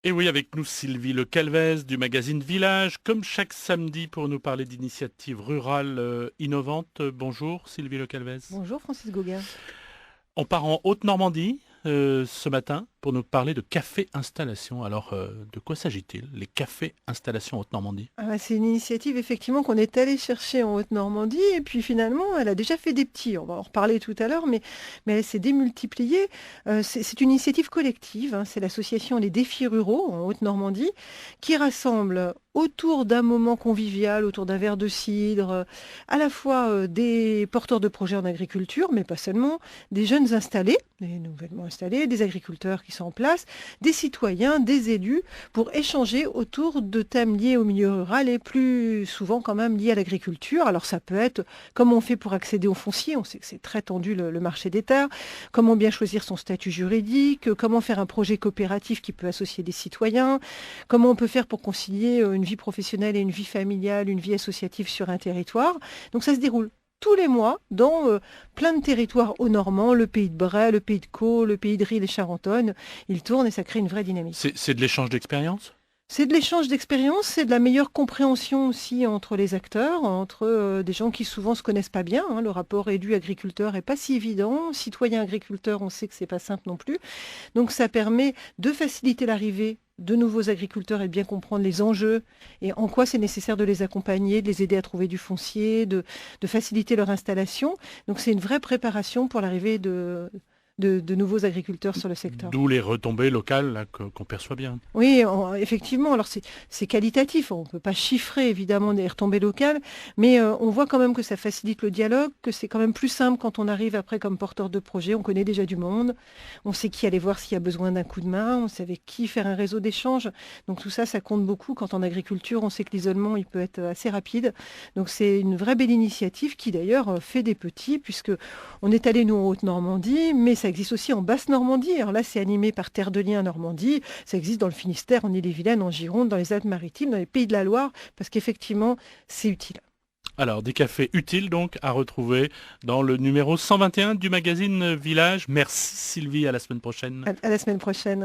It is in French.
Et oui, avec nous Sylvie Le Calvez du magazine Village, comme chaque samedi pour nous parler d'initiatives rurales innovantes. Bonjour Sylvie Le Calvez. Bonjour Francis Gauguin. On part en Haute-Normandie ce matin pour nous parler de café installation. Alors, de quoi s'agit-il, les cafés installation Haute-Normandie? C'est une initiative effectivement qu'on est allé chercher en Haute-Normandie et puis finalement elle a déjà fait des petits. On va en reparler tout à l'heure, mais elle s'est démultipliée. C'est une initiative collective, hein. C'est l'association Les Défis Ruraux en Haute-Normandie qui rassemble autour d'un moment convivial, autour d'un verre de cidre, à la fois des porteurs de projets en agriculture, mais pas seulement, des jeunes installés, des nouvellement installés, des agriculteurs qui sont en place, des citoyens, des élus, pour échanger autour de thèmes liés au milieu rural et plus souvent quand même liés à l'agriculture. Alors ça peut être comment on fait pour accéder au foncier, on sait que c'est très tendu le marché des terres, comment bien choisir son statut juridique, comment faire un projet coopératif qui peut associer des citoyens, comment on peut faire pour concilier une vie professionnelle et une vie familiale, une vie associative sur un territoire. Donc ça se déroule tous les mois dans plein de territoires au Normand, le pays de Bray, le pays de Caux, le pays de Rille et Charentonne. Ils tournent et ça crée une vraie dynamique. C'est de l'échange d'expérience? C'est de l'échange d'expériences, c'est de la meilleure compréhension aussi entre les acteurs, entre des gens qui souvent se connaissent pas bien, hein. Le rapport élu-agriculteur est pas si évident. Citoyen-agriculteur, on sait que c'est pas simple non plus. Donc ça permet de faciliter l'arrivée de nouveaux agriculteurs et de bien comprendre les enjeux et en quoi c'est nécessaire de les accompagner, de les aider à trouver du foncier, de faciliter leur installation. Donc c'est une vraie préparation pour l'arrivée de nouveaux agriculteurs sur le secteur. D'où les retombées locales là, qu'on perçoit bien. Oui, effectivement, alors c'est qualitatif, on ne peut pas chiffrer évidemment des retombées locales, mais on voit quand même que ça facilite le dialogue, que c'est quand même plus simple quand on arrive après comme porteur de projet, on connaît déjà du monde, on sait qui aller voir s'il y a besoin d'un coup de main, on sait avec qui faire un réseau d'échange, donc tout ça, ça compte beaucoup quand en agriculture, on sait que l'isolement, il peut être assez rapide, donc c'est une vraie belle initiative qui d'ailleurs fait des petits, puisque on est allé nous en Haute-Normandie, mais ça existe aussi en Basse-Normandie, alors là c'est animé par Terre de Liens Normandie, ça existe dans le Finistère, en Ille-et-Vilaine, en Gironde, dans les Alpes-Maritimes, dans les Pays de la Loire, parce qu'effectivement, c'est utile. Alors, des cafés utiles donc à retrouver dans le numéro 121 du magazine Village. Merci Sylvie, à la semaine prochaine. À la semaine prochaine.